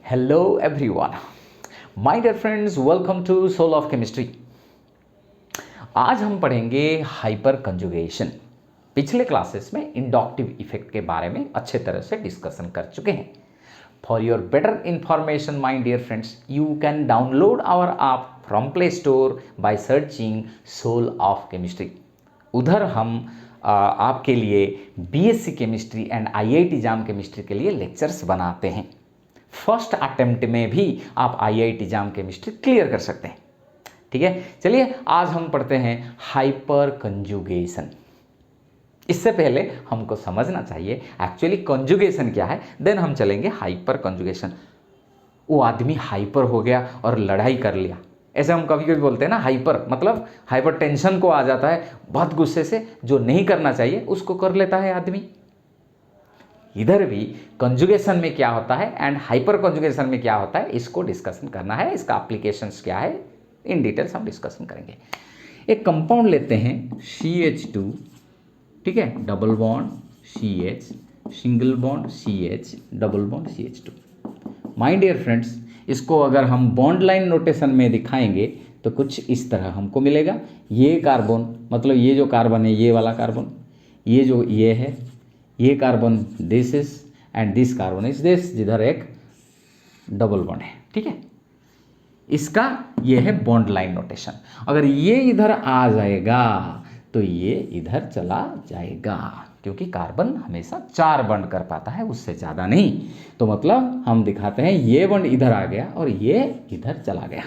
Hello everyone, my dear friends, welcome to Soul of Chemistry। आज हम पढ़ेंगे hyper conjugation. पिछले क्लासेस में इंडक्टिव इफेक्ट के बारे में अच्छे तरह से डिस्कशन कर चुके हैं। For your better information my dear friends, you can download our app from play store by searching soul of chemistry. उधर हम आपके लिए BSc chemistry and IIT JAM chemistry के लिए लेक्चर्स बनाते हैं। फर्स्ट अटेम्प्ट में भी आप आईआईटी जाम केमिस्ट्री क्लियर कर सकते हैं। ठीक है, चलिए आज हम पढ़ते हैं हाइपर कंजुगेशन। इससे पहले हमको समझना चाहिए एक्चुअली कंजुगेशन क्या है, देन हम चलेंगे हाइपर कंजुगेशन। वो आदमी हाइपर हो गया और लड़ाई कर लिया, ऐसे हम कभी कभी बोलते हैं ना। हाइपर मतलब हाइपर टेंशन को आ जाता है, बहुत गुस्से से जो नहीं करना चाहिए उसको कर लेता है आदमी। इधर भी कंजुगेशन में क्या होता है एंड हाइपर कंजुगेशन में क्या होता है, इसको डिस्कशन करना है। इसका एप्लीकेशंस क्या है इन डिटेल्स हम डिस्कशन करेंगे। एक कंपाउंड लेते हैं CH2, ठीक है, double bond CH, single bond CH, double bond CH2। My dear friends, इसको अगर हम बॉन्ड लाइन नोटेशन में दिखाएंगे तो कुछ इस तरह हमको मिलेगा। ये कार्बन मतलब ये जो कार्बन है, ये वाला कार्बन, ये जो ये है, ये carbon this is and this carbon is this, जिधर एक डबल बॉन्ड है। ठीक है, इसका ये है बॉन्ड लाइन नोटेशन। अगर ये इधर आ जाएगा तो ये इधर चला जाएगा, क्योंकि कार्बन हमेशा 4 बॉन्ड कर पाता है, उससे ज़्यादा नहीं। तो मतलब हम दिखाते हैं ये बॉन्ड इधर आ गया और ये इधर चला गया।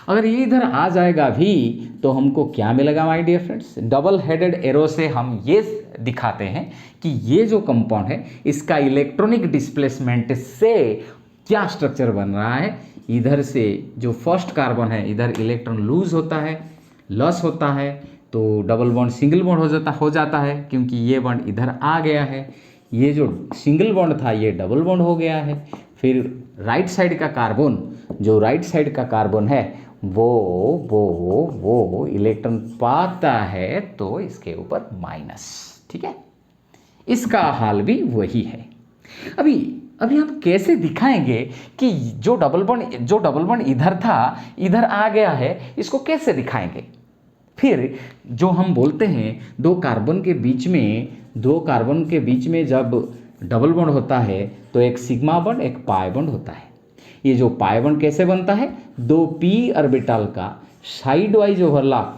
अगर ये इधर आ जाएगा भी तो हमको क्या मिलेगा my dear friends, double headed arrow से हम ये दिखाते हैं कि ये जो कंपाउंड है इसका इलेक्ट्रॉनिक डिस्प्लेसमेंट से क्या स्ट्रक्चर बन रहा है। इधर से जो फर्स्ट कार्बन है इधर इलेक्ट्रॉन लूज होता है, लॉस होता है, तो डबल बॉन्ड सिंगल बॉन्ड हो जाता है, क्योंकि ये बॉन्ड इधर आ गया है। ये जो सिंगल बॉन्ड था ये डबल बॉन्ड हो गया है। फिर राइट साइड का कार्बन, जो राइट साइड का कार्बन है वो इलेक्ट्रॉन पाता है तो इसके ऊपर माइनस। ठीक है, इसका हाल भी वही है। अभी हम कैसे दिखाएंगे कि जो डबल बॉन्ड इधर था इधर आ गया है, इसको कैसे दिखाएंगे। फिर जो हम बोलते हैं दो कार्बन के बीच में जब डबल बॉन्ड होता है तो एक सिग्मा बॉन्ड एक पाई बॉन्ड होता है। ये जो पाई बॉन्ड कैसे बनता है, 2 p ऑर्बिटल का साइड वाइज ओवरलैप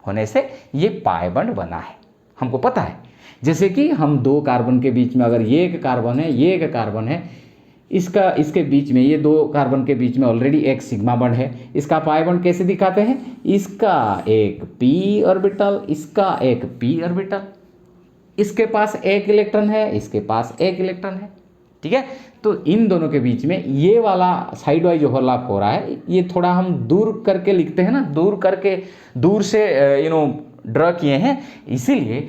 होने से ये पाई बॉन्ड बना है, हमको पता है। जैसे कि हम 2 कार्बन के बीच में, अगर ये एक कार्बन है ये एक कार्बन है, इसके बीच में, ये 2 कार्बन के बीच में ऑलरेडी एक सिग्मा बॉन्ड है। इसका पाई बॉन्ड कैसे दिखाते हैं, इसका एक p ऑर्बिटल, इसका एक p ऑर्बिटल, इसके पास एक इलेक्ट्रॉन है, इसके पास एक इलेक्ट्रॉन है। ठीक है, तो इन दोनों के बीच में ये वाला साइड वाइज ओवरलैप हो रहा है। ये थोड़ा हम दूर करके लिखते हैं ना, दूर से ड्रॉ किए हैं, इसीलिए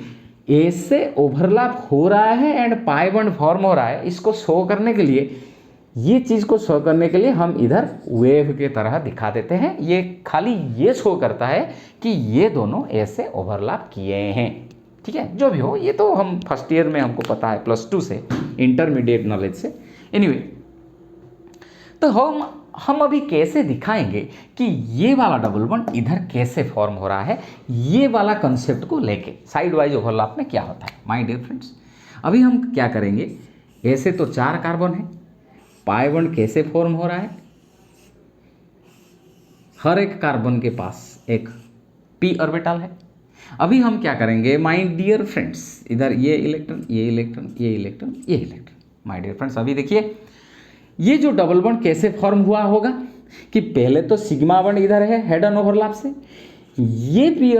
ऐसे ओवरलैप हो रहा है एंड पाई बॉन्ड फॉर्म हो रहा है। इसको शो करने के लिए, ये चीज़ को शो करने के लिए हम इधर वेव के तरह दिखा देते हैं। ये खाली ये शो करता है कि ये दोनों ऐसे ओवरलैप किए हैं। ठीक है, जो भी हो, ये तो हम फर्स्ट ईयर में हमको पता है, +2 से, इंटरमीडिएट नॉलेज से। एनीवे, तो हम अभी कैसे दिखाएंगे कि ये वाला डबल बॉन्ड इधर कैसे फॉर्म हो रहा है, ये वाला कंसेप्ट को लेके साइड वाइज ओवरलैप में क्या होता है। माय डियर फ्रेंड्स, अभी हम क्या करेंगे, ऐसे तो 4 कार्बन है, पाई बॉन्ड कैसे फॉर्म हो रहा है, हर एक कार्बन के पास एक p ऑर्बिटल है। अभी हम क्या करेंगे माय डियर फ्रेंड्स, इधर ये इलेक्ट्रॉन, ये इलेक्ट्रॉन, ये इलेक्ट्रॉन, ये इलेक्ट्रॉन। माय डियर फ्रेंड्स, अभी देखिए ये जो डबल बॉन्ड कैसे फॉर्म हुआ होगा कि पहले तो सिग्मा बॉन्ड इधर है हेड ऑन ओवरलैप से, ये p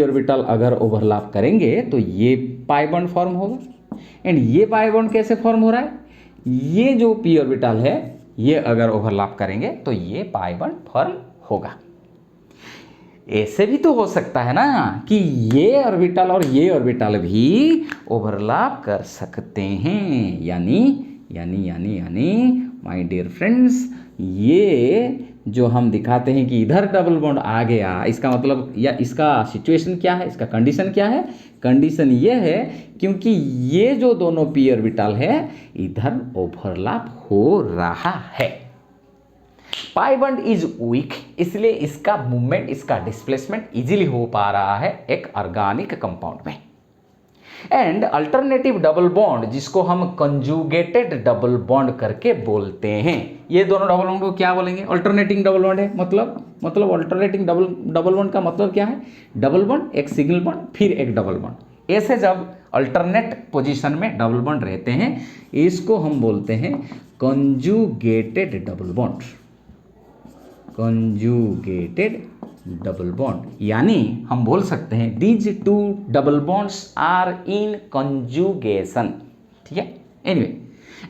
ऑर्बिटल अगर ओवरलैप करेंगे तो ये पाई बॉन्ड फॉर्म होगा। एंड ये पाई बॉन्ड कैसे फॉर्म हो रहा है, ये जो p ऑर्बिटल है ये अगर ओवरलैप करेंगे तो ये पाई बॉन्ड फॉर्म होगा। ऐसे भी तो हो सकता है ना कि ये ऑर्बिटल और ये ऑर्बिटल भी ओवरलैप कर सकते हैं। यानी माय डियर फ्रेंड्स, ये जो हम दिखाते हैं कि इधर डबल बॉन्ड आ गया, इसका मतलब या इसका सिचुएशन क्या है, इसका कंडीशन क्या है कंडीशन ये है क्योंकि ये जो दोनों पी ऑर्बिटल है इधर ओवरलैप हो रहा है। पाई बॉन्ड इज वीक, इसलिए इसका मूवमेंट, इसका डिस्प्लेसमेंट इजीली हो पा रहा है एक ऑर्गेनिक कंपाउंड में। एंड अल्टरनेटिव डबल बॉन्ड, जिसको हम कंजुगेटेड डबल बॉन्ड करके बोलते हैं, ये दोनों डबल बॉन्ड को क्या बोलेंगे? अल्टरनेटिंग डबल बॉन्ड है। मतलब अल्टरनेटिंग डबल बॉन्ड का मतलब क्या है? डबल बॉन्ड, एक सिंगल बॉन्ड, फिर एक डबल बॉन्ड। ऐसे जब अल्टरनेट पोजीशन में डबल बॉन्ड रहते हैं इसको हम बोलते हैं conjugated double bond. Conjugated double bond, यानी हम बोल सकते हैं these two double bonds are in conjugation. ठीक है, एनीवे,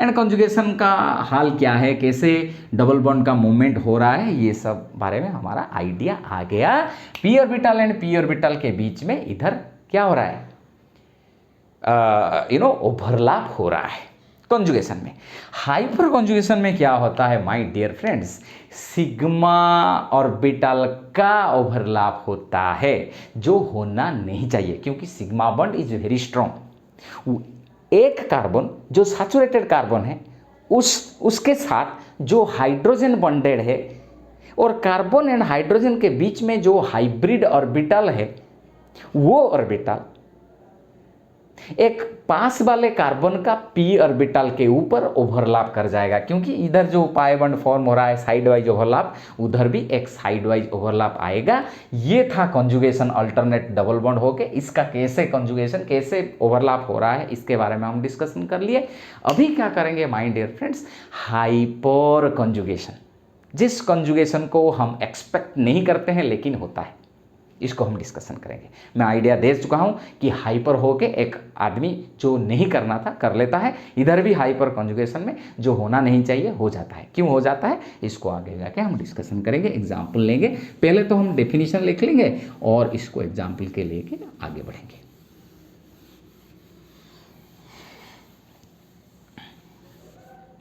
एंड कंजुगेशन का हाल क्या है, कैसे डबल बॉन्ड का मूवमेंट हो रहा है, ये सब बारे में हमारा आइडिया आ गया। P orbital and P orbital के बीच में इधर क्या हो रहा है? ओवरलैप हो रहा है कंजुगेशन में। हाइपर कंजुगेशन में क्या होता है my dear friends? Sigma orbital का ओवरलैप होता है, जो होना नहीं चाहिए, क्योंकि sigma bond is very strong. एक कार्बन जो सैचुरेटेड कार्बन है उसके साथ जो हाइड्रोजन बॉन्डेड है, और कार्बन एंड हाइड्रोजन के बीच में जो हाइब्रिड ऑर्बिटल है, वो ऑर्बिटल एक पास वाले कार्बन का पी ऑर्बिटल के ऊपर ओवरलैप कर जाएगा, क्योंकि इधर जो पाई बॉन्ड फॉर्म हो रहा है साइड वाइज ओवरलैप, उधर भी एक साइड वाइज ओवरलैप आएगा। ये था कंजुगेशन, अल्टरनेट डबल बॉन्ड होके इसका कैसे कंजुगेशन, कैसे ओवरलैप हो रहा है, इसके बारे में हम डिस्कशन कर लिए। अभी क्या करेंगे my dear friends? Hyperconjugation, जिस कंजुगेशन को हम एक्सपेक्ट नहीं करते हैं लेकिन होता है, इसको हम डिस्कशन करेंगे। मैं आइडिया दे चुका हूं कि हाइपर होके एक आदमी जो नहीं करना था कर लेता है, इधर भी हाइपर कंजुगेशन में जो होना नहीं चाहिए हो जाता है। क्यों हो जाता है इसको आगे जाके हम डिस्कशन करेंगे, एग्जाम्पल लेंगे। पहले तो हम डेफिनेशन लिख लेंगे और इसको एग्जाम्पल के लेके आगे बढ़ेंगे।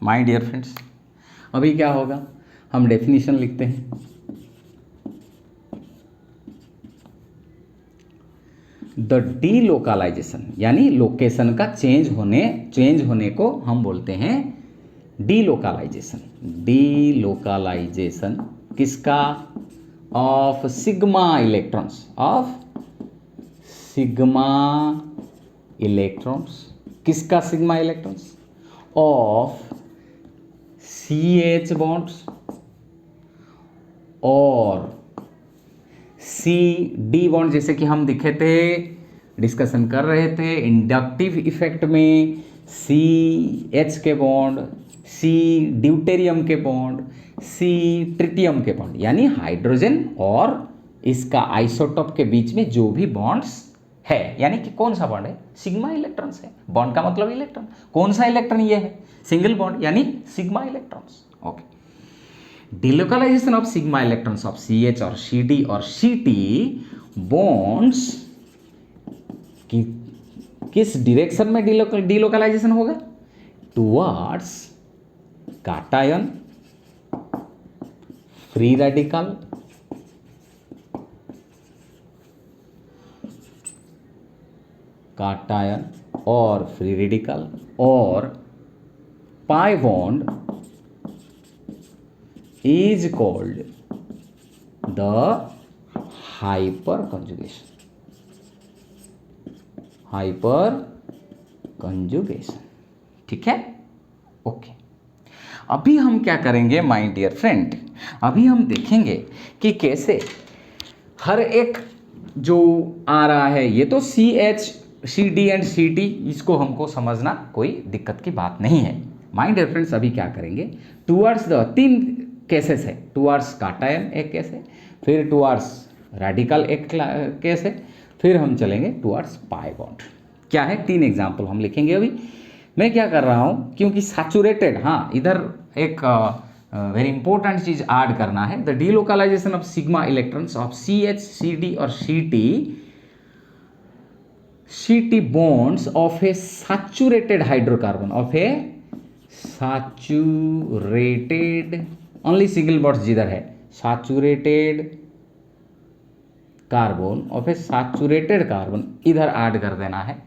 माय डियर फ्रेंड्स, अभी क्या होगा, हम डेफिनेशन लिखते हैं। द डीलोकलाइजेशन, यानी लोकेशन का चेंज होने को हम बोलते हैं डीलोकलाइजेशन। डीलोकलाइजेशन किसका? Of sigma electrons, of sigma electrons. किसका sigma electrons? Of CH bonds और CD बॉन्ड, जैसे कि हम दिखे थे, डिस्कशन कर रहे थे इंडक्टिव इफेक्ट में, CH के बॉन्ड, C ड्यूटेरियम के बॉन्ड, C ट्रिटियम के बॉन्ड, यानी हाइड्रोजन और इसका आइसोटोप के बीच में जो भी बॉन्ड्स है, यानी कि कौन सा बॉन्ड है? सिग्मा इलेक्ट्रॉन्स है। बॉन्ड का मतलब इलेक्ट्रॉन, कौन सा इलेक्ट्रॉन ये है? सिंगल बॉन्ड, यानी sigma electrons. Okay, delocalisation of sigma electrons of CH और CD और CT बॉन्ड्स की किस डायरेक्शन में डिलोकलाइजेशन होगा? टुवर्ड्स काटायन, फ्री रेडिकल, काटायन और फ्री रेडिकल और pi bond is called the hyper conjugation. Hyper conjugation, ठीक है? ओके, अभी हम क्या करेंगे माय डियर फ्रेंड? अभी हम देखेंगे कि कैसे हर एक जो आ रहा है, ये तो CH, CD एंड CT, इसको हमको समझना कोई दिक्कत की बात नहीं है। माय डियर फ्रेंड्स, अभी क्या करेंगे? टुवर्ड्स द तीन केसेस है, टुवर्ड्स काटायन एक केस है, फिर टुवर्ड्स रेडिकल एक केस है, फिर हम चलेंगे टुवर्ड्स पाई बॉन्ड। क्या है? 3 एग्जाम्पल हम लिखेंगे। अभी मैं क्या कर रहा हूँ, क्योंकि सैचुरेटेड, हाँ, इधर एक वेरी इंपॉर्टेंट चीज ऐड करना है। The delocalisation of sigma electrons of CH, CD और CT bonds of a saturated hydrocarbon, of a saturated, only single bonds जिधर है, saturated carbon of a saturated carbon इधर ऐड कर देना है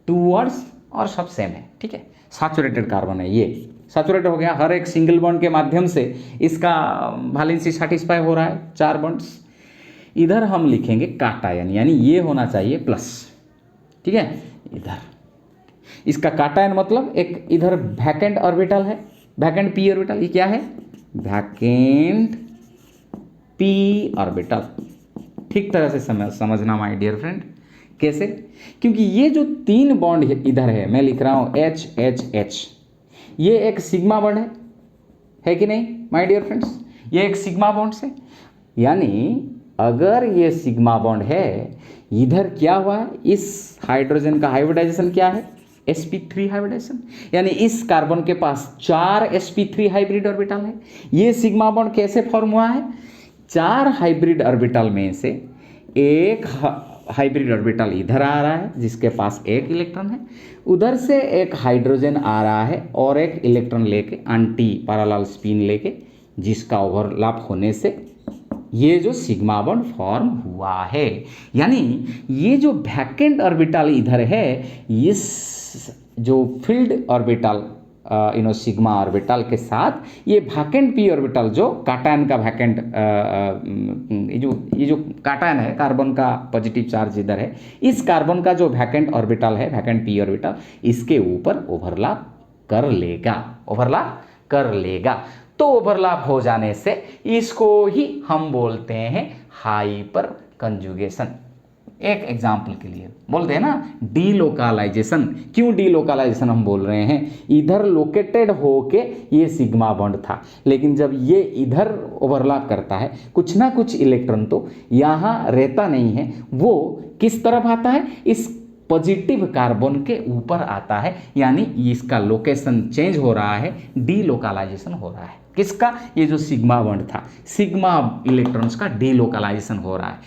टूवर्ड्स, और सब सेम है, ठीक है। सैचुरेटेड कार्बन है, ये सैचुरेट हो गया, हर एक सिंगल बॉन्ड के माध्यम से इसका वैलेंसी सेटिस्फाई हो रहा है, 4 बॉन्ड्स। इधर हम लिखेंगे काटायन, यानी ये होना चाहिए प्लस, ठीक है। इधर इसका काटायन मतलब एक इधर वैकेंट ऑर्बिटल है, वैकेंट पी ऑर्बिटल, ये क्या है, वैकेंट पी ऑर्बिटल। ठीक तरह से समझना माय डियर फ्रेंड। कैसे? क्योंकि ये जो 3 बॉन्ड इधर है, मैं लिख रहा हूँ एच एच एच, ये एक सिग्मा बॉन्ड है कि नहीं माय डियर फ्रेंड्स? ये एक सिग्मा बॉन्ड से, यानी अगर ये सिग्मा बॉन्ड है, इधर क्या हुआ है, इस हाइड्रोजन का हाइब्रिडाइजेशन क्या है, sp3 हाइब्रिडाइजेशन, यानी इस कार्बन के पास 4 sp3 हाइब्रिड ऑर्बिटल है। ये सिग्मा बॉन्ड कैसे फॉर्म हुआ है, 4 हाइब्रिड ऑर्बिटल में से एक हाइब्रिड ऑर्बिटल इधर आ रहा है जिसके पास 1 इलेक्ट्रॉन है, उधर से एक हाइड्रोजन आ रहा है और 1 इलेक्ट्रॉन लेके एंटी पैरेलल स्पिन लेके, जिसका ओवरलैप होने से ये जो सिग्मा बॉन्ड फॉर्म हुआ है। यानी ये जो वैकेंट ऑर्बिटल इधर है, इस जो फील्ड ऑर्बिटल सिग्मा ऑर्बिटल के साथ ये वैकेंट पी ऑर्बिटल, जो काटायन का वैकेंट, ये जो काटायन है, कार्बन का पॉजिटिव चार्ज इधर है, इस कार्बन का जो वैकेंट ऑर्बिटल है, वैकेंट पी ऑर्बिटल, इसके ऊपर ओवरलैप कर लेगा। तो ओवरलैप हो जाने से इसको ही हम बोलते हैं हाइपर कंजुगेशन। एक एग्जाम्पल के लिए बोलते हैं ना डीलोकलाइजेशन। क्यों डीलोकलाइजेशन हम बोल रहे हैं, इधर लोकेटेड होके ये सिग्मा बॉन्ड था, लेकिन जब ये इधर ओवरलैप करता है, कुछ ना कुछ इलेक्ट्रॉन तो यहाँ रहता नहीं है, वो किस तरफ आता है, इस पॉजिटिव कार्बन के ऊपर आता है, यानी इसका लोकेशन चेंज हो रहा है, डीलोकलाइजेशन हो रहा है। किसका? ये जो सिग्मा बॉन्ड था, सिग्मा इलेक्ट्रॉन्स का डीलोकलाइजेशन हो रहा है।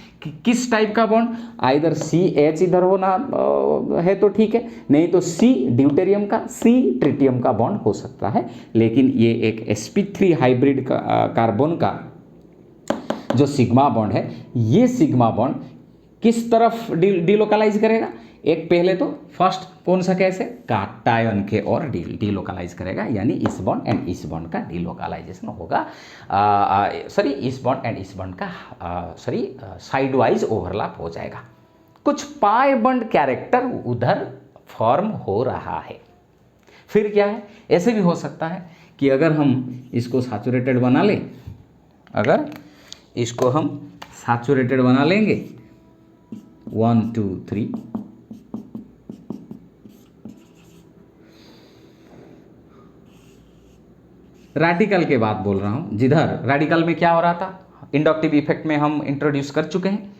किस टाइप का बॉन्ड? आइदर CH इधर होना है तो ठीक है, नहीं तो C ड्यूटेरियम का, C ट्रिटियम का बॉन्ड हो सकता है। लेकिन ये एक sp3 हाइब्रिड कार्बन का जो सिग्मा बॉन्ड है, ये सिग्मा बॉन्ड किस तरफ डीलोकलाइज करेगा? एक पहले तो फर्स्ट कौन सा कैसे, काटायन के और डीलोकलाइज करेगा, यानी इस बॉन्ड एंड इस बॉन्ड का डीलोकलाइजेशन होगा। इस बॉन्ड एंड इस बॉन्ड का साइड वाइज ओवरलैप हो जाएगा। कुछ पाई बॉन्ड कैरेक्टर उधर फॉर्म हो रहा है। फिर क्या है, ऐसे भी हो सकता है कि अगर हम इसको सैचुरेटेड बना लें, अगर इसको हम सैचुरेटेड बना लेंगे 1 2 3, रेडिकल के बात बोल रहा हूँ, जिधर रेडिकल में क्या हो रहा था, इंडक्टिव इफेक्ट में हम इंट्रोड्यूस कर चुके हैं।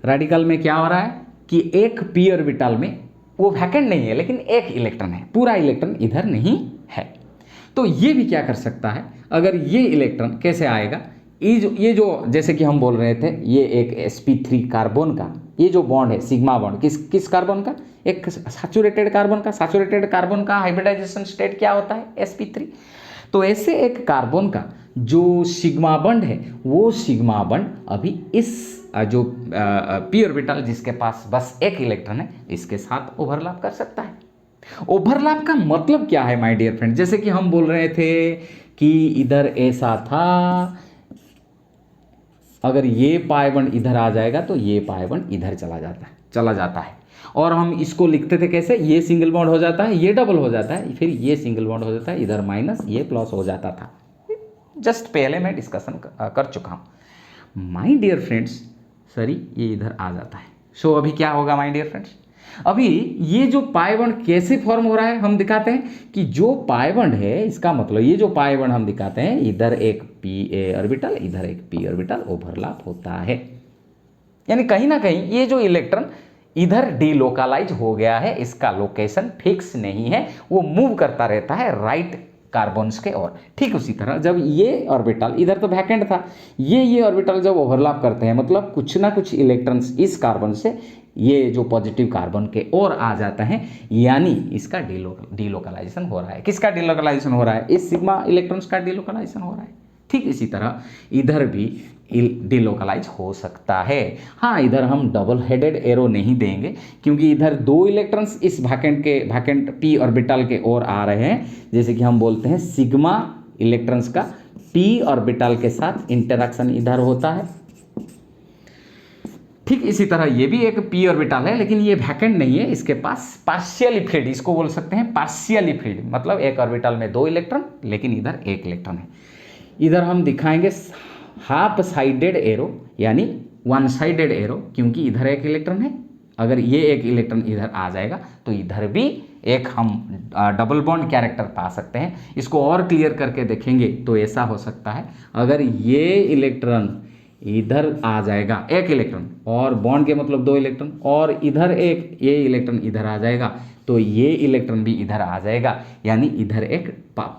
रेडिकल में क्या हो रहा है कि एक पी ऑर्बिटल में वो वैकेंट नहीं है, लेकिन 1 इलेक्ट्रॉन है, पूरा इलेक्ट्रॉन इधर नहीं है। तो ये भी क्या कर सकता है, अगर ये इलेक्ट्रॉन कैसे आएगा, ये जो जैसे कि हम बोल रहे थे, ये एक sp3 कार्बन का ये जो बॉन्ड है, सिग्मा बॉन्ड, किस कार्बन का, एक सैचुरेटेड कार्बन का। सैचुरेटेड कार्बन का हाइब्रिडाइजेशन स्टेट क्या होता है, sp3। तो ऐसे एक कार्बन का जो सिग्मा बॉन्ड है, वो सिग्मा बॉन्ड अभी इस जो पी ऑर्बिटल जिसके पास बस 1 इलेक्ट्रॉन है, इसके साथ ओवरलैप कर सकता है। ओवरलैप का मतलब क्या है माय डियर फ्रेंड, जैसे कि हम बोल रहे थे कि इधर ऐसा था, अगर ये पाई बॉन्ड इधर आ जाएगा तो ये पाई बॉन्ड इधर चला जाता है। और हम इसको लिखते थे कैसे, ये सिंगल बॉन्ड हो जाता है, ये डबल हो जाता है, फिर ये सिंगल बॉन्ड हो जाता है, इधर माइनस, ये प्लस हो जाता था। जस्ट पहले मैं डिस्कशन कर चुका हूँ माय डियर फ्रेंड्स। ये इधर आ जाता है। सो अभी क्या होगा माय डियर फ्रेंड्स, अभी ये जो पाई बॉन्ड कैसे फॉर्म हो रहा है हम दिखाते हैं कि जो पाई बॉन्ड है, इसका मतलब ये जो पाई बॉन्ड हम दिखाते हैं, इधर एक pa ऑर्बिटल, इधर एक p ऑर्बिटल ओवरलैप होता है, यानी कहीं ना कहीं ये जो इलेक्ट्रॉन इधर डीलोकलाइज हो गया है, इसका लोकेशन फिक्स नहीं है, वो मूव करता रहता है राइट कार्बन्स के ओर। ठीक उसी तरह जब ये ऑर्बिटल, इधर तो वैकेंट था, ये ऑर्बिटल जब ओवरलैप करते हैं, मतलब कुछ ना कुछ इलेक्ट्रॉन्स इस कार्बन से ये जो पॉजिटिव कार्बन के ओर आ जाता है, यानी इसका डीलोकलाइजेशन हो रहा है। किसका डीलोकलाइजेशन हो रहा है, इस सिग्मा इलेक्ट्रॉन्स का डीलोकलाइजेशन हो रहा है। ठीक इसी तरह इधर भी डिलोकलाइज हो सकता है। हाँ, इधर हम डबल हेडेड एरो नहीं देंगे क्योंकि इधर 2 इलेक्ट्रॉन्स इस वैकेंट p ऑर्बिटल के ओर आ रहे हैं, जैसे कि हम बोलते हैं सिग्मा इलेक्ट्रॉन्स का p ऑर्बिटल के साथ इंटरेक्शन इधर होता है। ठीक इसी तरह ये भी एक p ऑर्बिटल है, लेकिन ये वैकेंट नहीं है, इसके पास पार्शियली फिल्ड, इसको बोल सकते हैं पार्शियली फिल्ड, मतलब एक ऑर्बिटल में 2 इलेक्ट्रॉन लेकिन इधर 1 इलेक्ट्रॉन है। इधर हम दिखाएंगे हाफ साइडेड एरो यानी 1 साइडेड एरो, क्योंकि इधर 1 इलेक्ट्रॉन है, अगर ये 1 इलेक्ट्रॉन इधर आ जाएगा तो इधर भी एक हम डबल बॉन्ड कैरेक्टर पा सकते हैं। इसको और क्लियर करके देखेंगे तो ऐसा हो सकता है, अगर ये इलेक्ट्रॉन इधर आ जाएगा 1 इलेक्ट्रॉन, और बॉन्ड के मतलब 2 इलेक्ट्रॉन, और इधर ये इलेक्ट्रॉन इधर आ जाएगा तो ये इलेक्ट्रॉन भी इधर आ जाएगा, यानी इधर एक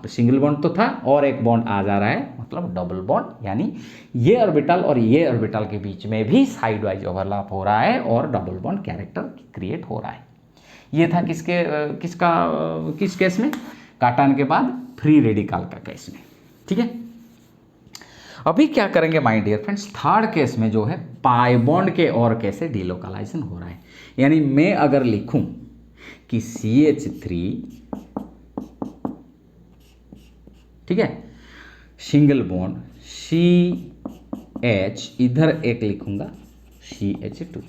सिंगल बॉन्ड तो था और एक बॉन्ड आ जा रहा है, मतलब डबल बॉन्ड, यानी ये ऑर्बिटल और ये ऑर्बिटल के बीच में भी साइड वाइज ओवरलैप हो रहा है और डबल बॉन्ड कैरेक्टर क्रिएट हो रहा है। ये था किस केस में? काटान के बाद फ्री रेडिकल का केस में। ठीक है, अभी क्या करेंगे my dear friends, third case में जो है पाई बॉन्ड के और कैसे डिलोकलाइजेशन हो रहा है। यानी मैं अगर लिखूं कि CH3, ठीक है, सिंगल बॉन्ड CH, इधर एक लिखूंगा CH2,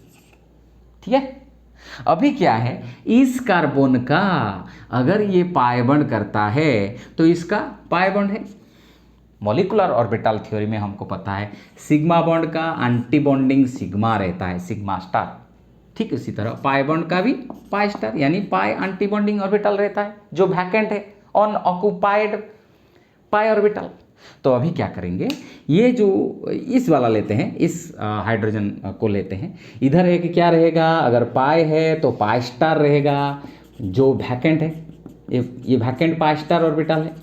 ठीक है। अभी क्या है, इस कार्बन का अगर ये पाई बॉन्ड करता है तो इसका पाई बॉन्ड है। मॉलिक्यूलर ऑर्बिटल थ्योरी में हमको पता है सिग्मा बॉन्ड का एंटी बॉन्डिंग सिग्मा रहता है, सिग्मा स्टार। ठीक इसी तरह पाई बॉन्ड का भी पाई स्टार, यानी पाई एंटी बॉन्डिंग ऑर्बिटल रहता है जो वैकेंट है, ऑन ऑक्यूपाइड पाई ऑर्बिटल। तो अभी क्या करेंगे, ये जो इस वाला लेते हैं, इस हाइड्रोजन को लेते हैं, इधर एक क्या रहेगा, अगर पाई है तो पाई स्टार रहेगा जो वैकेंट है, ये वैकेंट पाई स्टार ऑर्बिटल है।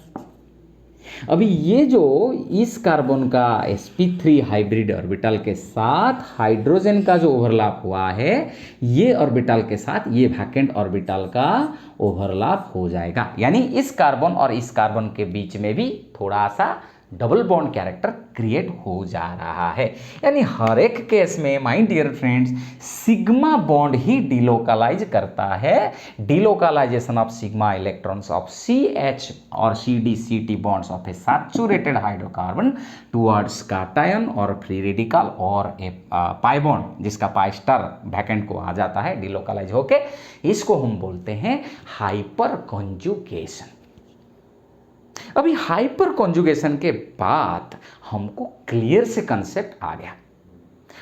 अभी ये जो इस कार्बन का sp3 हाइब्रिड ऑर्बिटल के साथ हाइड्रोजन का जो ओवरलैप हुआ है, ये ऑर्बिटल के साथ ये वैकेंट ऑर्बिटल का ओवरलैप हो जाएगा, यानी इस कार्बन और इस कार्बन के बीच में भी थोड़ा सा डबल बॉन्ड कैरेक्टर क्रिएट हो जा रहा है। यानी हर एक केस में my dear friends sigma bond ही डिलोकलाइज करता है। Delocalisation of sigma electrons of CH और CD/CT bonds of a saturated hydrocarbon towards cation और फ्री रेडिकल और ए पाई बॉन्ड जिसका पाई स्टार वैकेंट को आ जाता है डिलोकलाइज होके, इसको हम बोलते हैं हाइपर कॉन्जुगेशन। अभी हाइपर कॉन्जुगेशन के बाद हमको क्लियर से कंसेप्ट आ गया।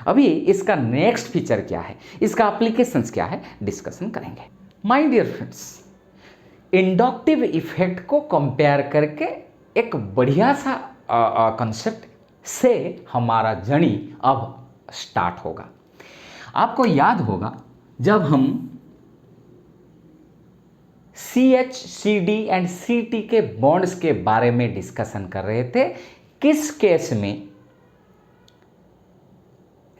अभी इसका नेक्स्ट फीचर क्या है, इसका एप्लीकेशंस क्या है, डिस्कशन करेंगे। My dear friends, inductive effect को कंपेयर करके एक बढ़िया सा कंसेप्ट से हमारा जर्नी अब स्टार्ट होगा। आपको याद होगा जब हम CH, CD एंड CT के बॉन्ड्स के बारे में डिस्कशन कर रहे थे, किस केस में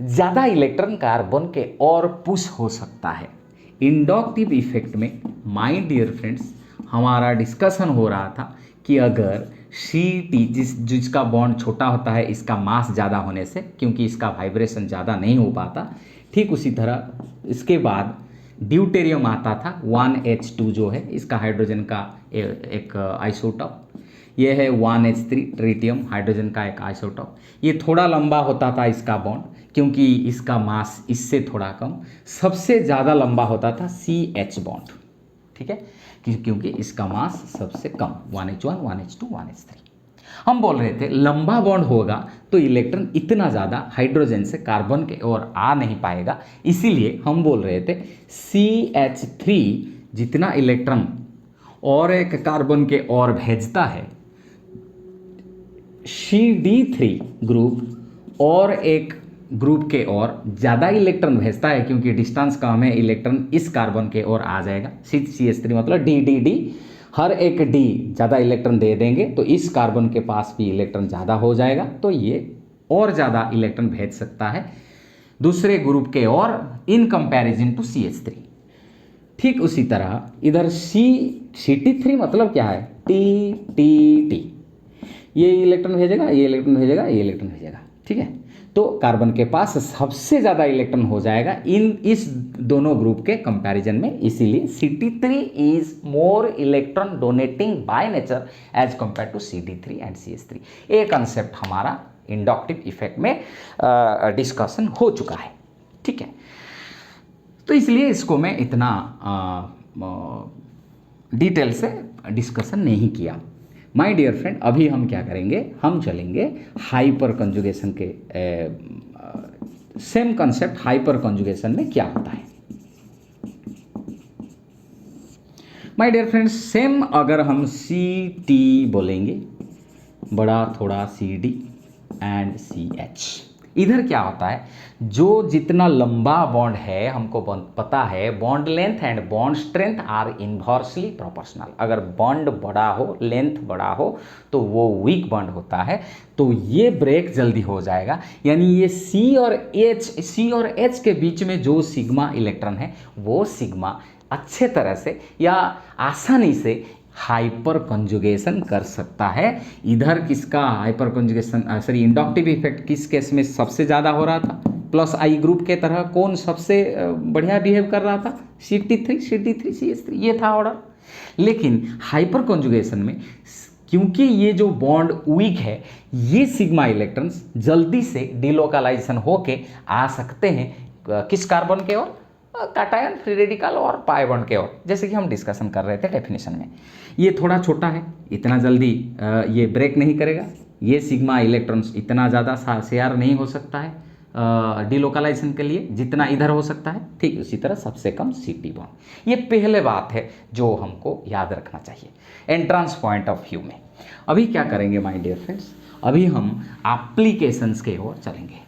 ज्यादा इलेक्ट्रॉन कार्बन के और पुश हो सकता है। इंडक्टिव इफेक्ट में माय डियर फ्रेंड्स हमारा डिस्कशन हो रहा था कि अगर CT जिसका बॉन्ड छोटा होता है इसका मास ज़्यादा होने से, क्योंकि इसका वाइब्रेशन ज़्यादा नहीं हो पाता, ठीक उसी तरह इसके बाद ड्यूटेरियम आता था 1H2 जो है इसका हाइड्रोजन का एक आइसोटॉप, ये है 1H3 ट्रिटियम हाइड्रोजन का एक आइसोटॉप। ये थोड़ा लंबा होता था इसका बॉन्ड क्योंकि इसका मास इससे थोड़ा कम। सबसे ज़्यादा लंबा होता था CH बॉन्ड, ठीक है, क्योंकि इसका मास सबसे कम 1H1, 1H2, 1H3। हम बोल रहे थे लंबा बॉन्ड होगा तो इलेक्ट्रॉन इतना ज़्यादा हाइड्रोजन से कार्बन के ओर आ नहीं पाएगा, इसीलिए हम बोल रहे थे CH3 जितना इलेक्ट्रॉन और एक कार्बन के ओर भेजता है, CD3 ग्रुप और एक ग्रुप के ओर ज़्यादा इलेक्ट्रॉन भेजता है क्योंकि डिस्टेंस कम है, इलेक्ट्रॉन इस कार्बन के ओर आ जाएगा। CH3 मतलब D हर एक D ज़्यादा इलेक्ट्रॉन दे देंगे तो इस कार्बन के पास भी इलेक्ट्रॉन ज़्यादा हो जाएगा, तो ये और ज़्यादा इलेक्ट्रॉन भेज सकता है दूसरे ग्रुप के ओर इन कंपैरिजन टू CH3। ठीक उसी तरह इधर CT3 मतलब क्या है, T ये इलेक्ट्रॉन भेजेगा, ये इलेक्ट्रॉन भेजेगा, ये इलेक्ट्रॉन भेजेगा, ठीक है। तो कार्बन के पास सबसे ज़्यादा इलेक्ट्रॉन हो जाएगा इस दोनों ग्रुप के कंपैरिजन में, इसीलिए Ct3 is more electron donating by nature as compare to Cd3 and CH3। ये कंसेप्ट हमारा इंडक्टिव इफेक्ट में डिस्कशन हो चुका है, ठीक है। तो इसलिए इसको मैं इतना डिटेल से डिस्कशन नहीं किया। माय डियर फ्रेंड, अभी हम क्या करेंगे, हम चलेंगे हाइपर कंजुगेशन के सेम कंसेप्ट हाइपर कंजुगेशन में क्या होता है। माय डियर फ्रेंड्स, सेम अगर हम Ct बोलेंगे, बड़ा थोड़ा Cd एंड CH, इधर क्या होता है, जो जितना लंबा बॉन्ड है हमको पता है bond length and bond strength are inversely proportional. अगर बॉन्ड बड़ा हो, लेंथ बड़ा हो, तो वो वीक बॉन्ड होता है, तो ये ब्रेक जल्दी हो जाएगा। यानी ये C और H के बीच में जो सिग्मा इलेक्ट्रॉन है, वो सिग्मा अच्छे तरह से या आसानी से हाइपर कंजुगेशन कर सकता है। इधर किसका hyper conjugation, sorry inductive effect किस केस में सबसे ज़्यादा हो रहा था, प्लस आई ग्रुप के तरह कौन सबसे बढ़िया बिहेव कर रहा था, Ct3 CH3, ये था ऑर्डर। लेकिन हाइपर कंजुगेशन में क्योंकि ये जो बॉन्ड वीक है, ये सिग्मा इलेक्ट्रॉन्स जल्दी से डिलोकलाइजेशन होके आ सकते हैं किस कार्बन के ओर, कैटायन, फ्री रेडिकल और पाई बॉन्ड के ओर, जैसे कि हम डिस्कशन कर रहे थे डेफिनेशन में। ये थोड़ा छोटा है, इतना जल्दी ये ब्रेक नहीं करेगा, ये सिग्मा इलेक्ट्रॉन्स इतना ज़्यादा शेयर नहीं हो सकता है डिलोकलाइजेशन के लिए जितना इधर हो सकता है, ठीक उसी तरह सबसे कम Ct बॉन्ड। ये पहले बात है जो हमको याद रखना चाहिए एंट्रेंस पॉइंट ऑफ व्यू में। अभी क्या करेंगे माय डियर फ्रेंड्स, अभी हम एप्लीकेशंस के ओर चलेंगे।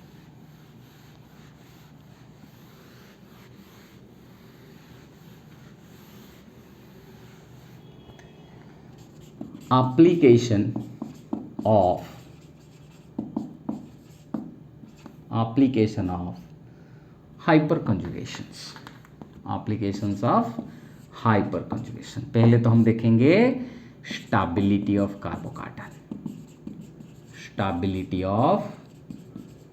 application of hyperconjugations, applications of hyperconjugation। पहले तो हम देखेंगे स्टेबिलिटी ऑफ कार्बोकार्बन, स्टेबिलिटी ऑफ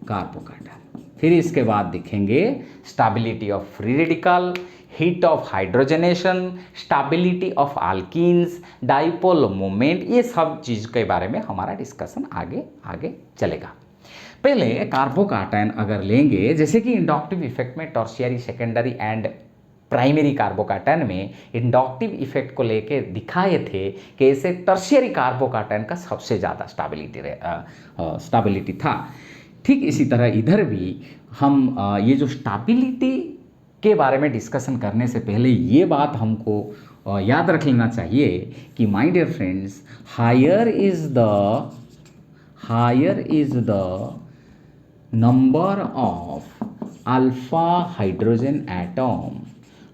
कार्बोकार्बन, फिर इसके बाद देखेंगे stability of free radical, heat of hydrogenation, stability of alkenes, dipole moment, ये सब चीज़ के बारे में हमारा डिस्कशन आगे आगे चलेगा। पहले कार्बोकार्बन अगर लेंगे, जैसे कि इंडक्टिव इफेक्ट में टर्शियरी, सेकेंडरी एंड प्राइमरी कार्बोकार्बन में इंडक्टिव इफेक्ट को लेके दिखाए थे कि ऐसे टर्शियरी कार्बोकार्बन का सबसे ज़्यादा स्टेबिलिटी था। ठीक इसी तरह इधर भी हम ये जो स्टेबिलिटी के बारे में डिस्कशन करने से पहले ये बात हमको याद रख लेना चाहिए कि my dear friends, higher is the number of alpha hydrogen atom,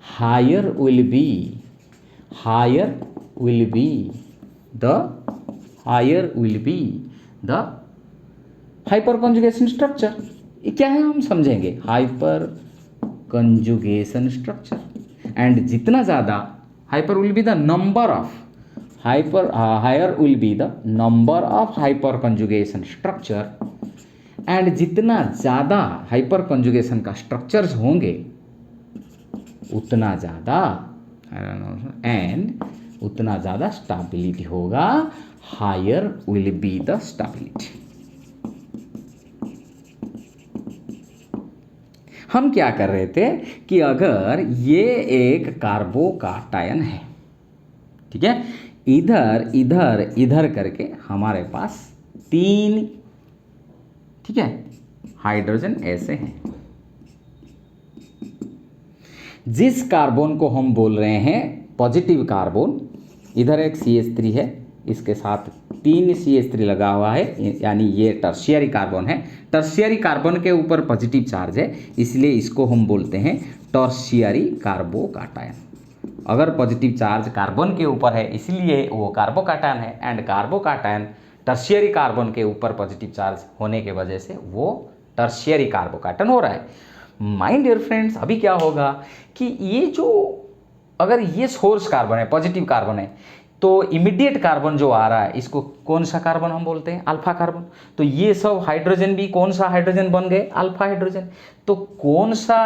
higher will be the hyperconjugation structure. ये क्या है हम समझेंगे, हाइपर कंजुगेशन स्ट्रक्चर। एंड जितना ज़्यादा hyper will be the number of higher will be the number of hyperconjugation structure, and जितना ज़्यादा hyper conjugation का स्ट्रक्चर्स होंगे उतना ज़्यादा स्टेबिलिटी होगा, higher will be the stability. हम क्या कर रहे थे कि अगर ये एक कार्बोकार्बन है, ठीक है, इधर इधर इधर करके हमारे पास 3, ठीक है, हाइड्रोजन ऐसे हैं। जिस कार्बन को हम बोल रहे हैं पॉजिटिव कार्बन, इधर एक CH3 है, इसके साथ 3 CH3 लगा हुआ है, यानी ये टर्शियरी कार्बन है। टर्शियरी कार्बन के ऊपर पॉजिटिव चार्ज है, इसलिए इसको हम बोलते हैं टर्शियरी कार्बोकार्बन। अगर पॉजिटिव चार्ज कार्बन के ऊपर है इसलिए वो कार्बोकार्बन है, एंड कार्बोकार्बन टर्शियरी कार्बन के ऊपर पॉजिटिव चार्ज होने के वजह से वो टर्शियरी कार्बोकार्बन हो रहा है। माय डियर फ्रेंड्स, अभी क्या होगा कि ये जो अगर ये सोर्स कार्बन है, पॉजिटिव कार्बन है, तो इमीडिएट कार्बन जो आ रहा है इसको कौन सा कार्बन हम बोलते हैं? Alpha carbon. तो ये सब हाइड्रोजन भी कौन सा हाइड्रोजन बन गए? Alpha hydrogen. तो कौन सा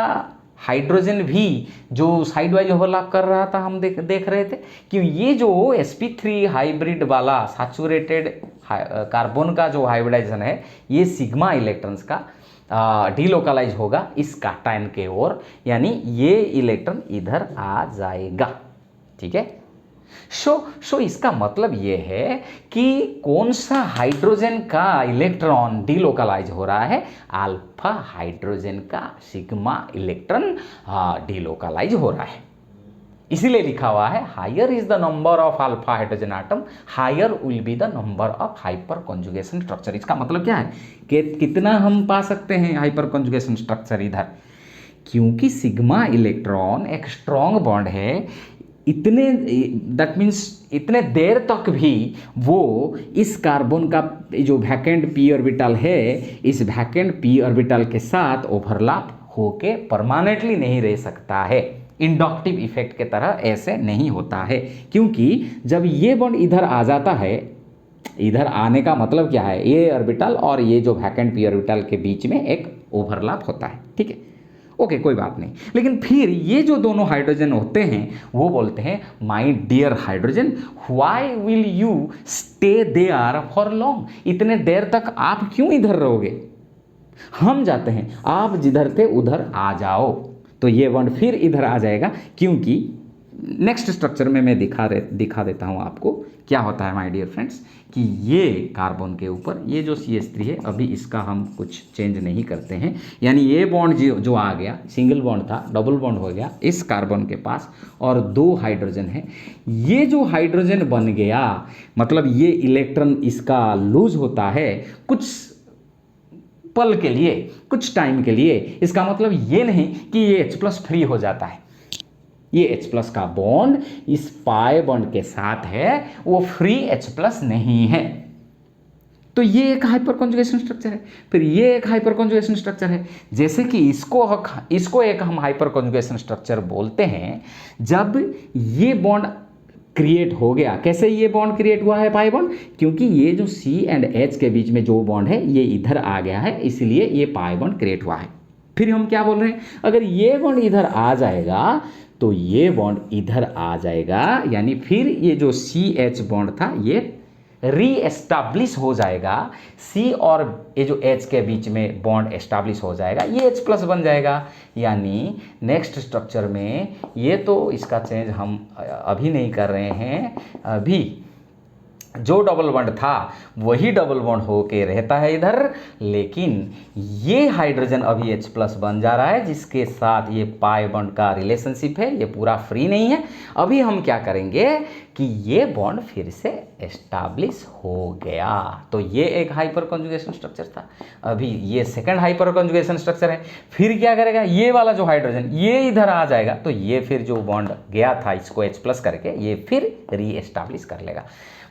हाइड्रोजन भी जो साइड वाइज ओवरलैप कर रहा था हम देख रहे थे कि ये जो sp3 हाइब्रिड वाला सैचुरेटेड कार्बन का जो हाइब्रिडाइजेशन है ये सिग्मा इलेक्ट्रॉन्स का डीलोकलाइज होगा इस कैटायन के ओर, यानी ये इलेक्ट्रॉन इधर आ जाएगा। ठीक है। सो इसका मतलब ये है कि कौन सा हाइड्रोजन का इलेक्ट्रॉन डीलोकलाइज हो रहा है? अल्फा हाइड्रोजन का सिग्मा इलेक्ट्रॉन डीलोकलाइज हो रहा है। इसीलिए लिखा हुआ है higher is the number of alpha hydrogen atom, higher will be the number of hyperconjugation structure. इसका मतलब क्या है कि कितना हम पा सकते हैं हाइपर कॉन्जुगेशन स्ट्रक्चर इधर, क्योंकि सिग्मा इलेक्ट्रॉन एक स्ट्रॉन्ग बॉन्ड है, इतने दैट मीन्स इतने देर तक भी वो इस कार्बन का जो वैकेंट पी ऑर्बिटल है इस वैकेंट पी ऑर्बिटल के साथ ओवरलैप होके परमानेंटली नहीं रह सकता है। इंडक्टिव इफेक्ट के तरह ऐसे नहीं होता है, क्योंकि जब ये बॉन्ड इधर आ जाता है, इधर आने का मतलब क्या है? ये ऑर्बिटल और ये जो वैकेंट पी ऑर्बिटल के बीच में एक ओवरलैप होता है। ठीक है, ओके, कोई बात नहीं। लेकिन फिर ये जो दोनों हाइड्रोजन होते हैं वो बोलते हैं my dear hydrogen why will you stay there for long? इतने देर तक आप क्यों इधर रहोगे? हम जाते हैं, आप जिधर थे उधर आ जाओ। तो ये बॉन्ड फिर इधर आ जाएगा, क्योंकि नेक्स्ट स्ट्रक्चर में मैं दिखा देता हूँ आपको क्या होता है माय डियर फ्रेंड्स, कि ये कार्बन के ऊपर ये जो CH3 है अभी इसका हम कुछ चेंज नहीं करते हैं, यानी ये बॉन्ड जो आ गया, सिंगल बॉन्ड था डबल बॉन्ड हो गया इस कार्बन के पास और 2 हाइड्रोजन है। ये जो हाइड्रोजन बन गया मतलब ये इलेक्ट्रॉन इसका लूज होता है कुछ पल के लिए, कुछ टाइम के लिए। इसका मतलब ये नहीं कि ये H+ फ्री हो जाता है। ये H+ का बॉन्ड इस पाई बॉन्ड के साथ है, वो फ्री H+ नहीं है। तो ये एक हाइपर कॉन्जुगेशन स्ट्रक्चर है, फिर ये एक हाइपर कॉन्जुगेशन स्ट्रक्चर है। जैसे कि इसको एक हम हाइपर कॉन्जुगेशन स्ट्रक्चर बोलते हैं जब ये बॉन्ड क्रिएट हो गया। कैसे ये बॉन्ड क्रिएट हुआ है पाई बॉन्ड? क्योंकि ये जो C एंड H के बीच में जो बॉन्ड है ये इधर आ गया है, इसलिए ये पाई बॉन्ड क्रिएट हुआ है। फिर हम क्या बोल रहे हैं, अगर ये बॉन्ड इधर आ जाएगा तो ये बॉन्ड इधर आ जाएगा, यानी फिर ये जो CH बॉन्ड था ये रीएस्टाब्लिश हो जाएगा। C और ये जो H के बीच में बॉन्ड एस्टाब्लिश हो जाएगा, ये H+ बन जाएगा। यानी नेक्स्ट स्ट्रक्चर में ये तो इसका चेंज हम अभी नहीं कर रहे हैं, अभी जो डबल बॉन्ड था वही डबल बॉन्ड होके रहता है इधर, लेकिन ये हाइड्रोजन अभी H+ बन जा रहा है जिसके साथ ये पाई बॉन्ड का रिलेशनशिप है, ये पूरा फ्री नहीं है। अभी हम क्या करेंगे कि ये बॉन्ड फिर से एस्टाब्लिश हो गया। तो ये एक हाइपर कॉन्जुगेशन स्ट्रक्चर था, अभी ये सेकंड हाइपर कॉन्जुगेशन स्ट्रक्चर है। फिर क्या करेगा, ये वाला जो हाइड्रोजन ये इधर आ जाएगा, तो ये फिर जो बॉन्ड गया था इसको H+ करके ये फिर रीएस्टाब्लिश कर लेगा।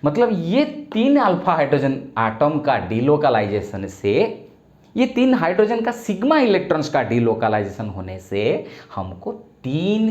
मतलब ये 3 अल्फा हाइड्रोजन आटम का डीलोकलाइजेशन से, ये 3 हाइड्रोजन का सिग्मा इलेक्ट्रॉन्स का डीलोकलाइजेशन होने से हमको 3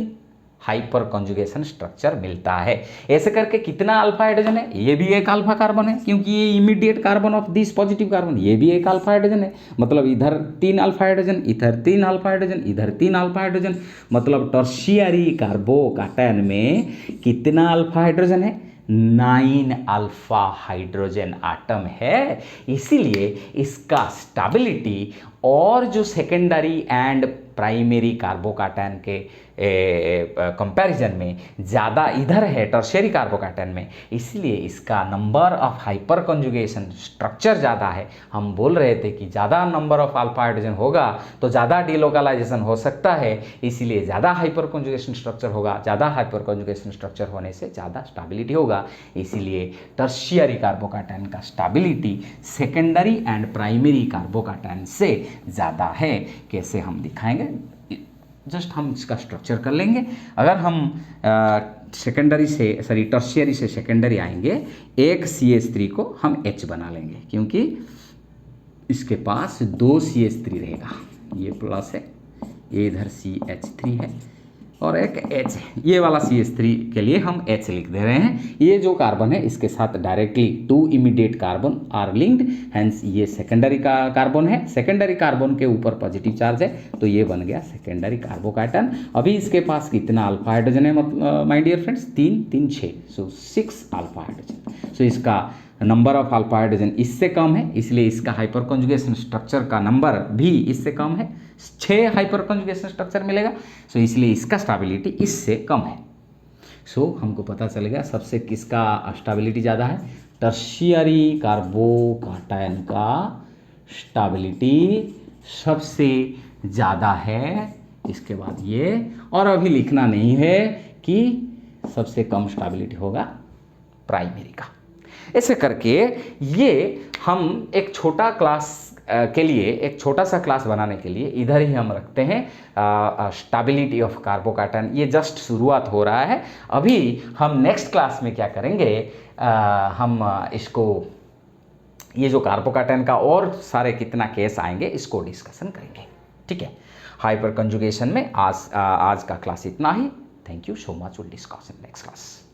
हाइपर कॉन्जुगेशन स्ट्रक्चर मिलता है। ऐसे करके कितना अल्फा हाइड्रोजन है? ये भी एक अल्फा कार्बन है, क्योंकि ये immediate carbon of this positive carbon, ये भी एक अल्फा हाइड्रोजन है। मतलब इधर 3 अल्फा हाइड्रोजन, इधर 3 अल्फा हाइड्रोजन, इधर 3 अल्फा हाइड्रोजन। मतलब टर्शियरी कार्बोकैटायन में कितना अल्फा हाइड्रोजन है? 9 अल्फा हाइड्रोजन आटम है। इसीलिए इसका स्टेबिलिटी और जो सेकेंडरी एंड प्राइमरी कार्बोकैटायन के कंपैरिजन में ज़्यादा इधर है टर्शियरी कार्बोकैटायन में, इसलिए इसका number of hyperconjugation structure ज़्यादा है। हम बोल रहे थे कि ज़्यादा नंबर ऑफ अल्फा हाइड्रोजन होगा तो ज़्यादा डीलोकलाइजेशन हो सकता है, इसलिए ज़्यादा हाइपर कॉन्जुगेशन स्ट्रक्चर होगा। ज़्यादा हाइपर कॉन्जुगेशन स्ट्रक्चर होने से ज़्यादा स्टेबिलिटी होगा, इसीलिए टर्शियरी कार्बोकैटायन का stability secondary and primary carbocation से ज़्यादा है। कैसे हम दिखाएंगे, जस्ट हम इसका स्ट्रक्चर कर लेंगे। अगर हम सेकेंडरी से सॉरी टर्शियरी से सेकेंडरी आएंगे, एक CH3 को हम H बना लेंगे, क्योंकि इसके पास 2 CH3 रहेगा। ये प्लस है, ये इधर CH3 है, और एक H, ये वाला CH3 के लिए हम H लिख दे रहे हैं। ये जो कार्बन है इसके साथ directly 2 immediate carbon are linked, hence ये सेकेंडरी का कार्बन है। सेकेंडरी कार्बन के ऊपर पॉजिटिव चार्ज है तो ये बन गया सेकेंडरी कार्बोकैटन। अभी इसके पास कितना अल्फा हाइड्रोजन है my dear friends? 3 3 6, so 6 alpha hydrogen. So इसका नंबर ऑफ अल्फा हाइड्रोजन इससे कम है, इसलिए इसका हाइपर कॉन्जुगेशन स्ट्रक्चर का नंबर भी इससे कम है, 6 हाइपर कॉन्जुगेशन स्ट्रक्चर मिलेगा। सो इसलिए इसका स्टेबिलिटी इससे कम है। सो हमको पता चल गया सबसे किसका स्टेबिलिटी ज़्यादा है, टर्शियरी कार्बोकैटायन का स्टेबिलिटी सबसे ज़्यादा है। इसके बाद ये, और अभी लिखना नहीं है कि सबसे कम स्टेबिलिटी होगा प्राइमरी का। ऐसे करके ये हम एक छोटा क्लास के लिए, एक छोटा सा क्लास बनाने के लिए इधर ही हम रखते हैं स्टेबिलिटी ऑफ कार्बोकैटायन। ये जस्ट शुरुआत हो रहा है। अभी हम नेक्स्ट क्लास में क्या करेंगे, हम इसको, ये जो कार्बोकैटायन का और सारे कितना केस आएंगे इसको डिस्कशन करेंगे। ठीक है, हाइपर कंजुगेशन में आज का क्लास इतना ही। Thank you so much, will discuss in next class.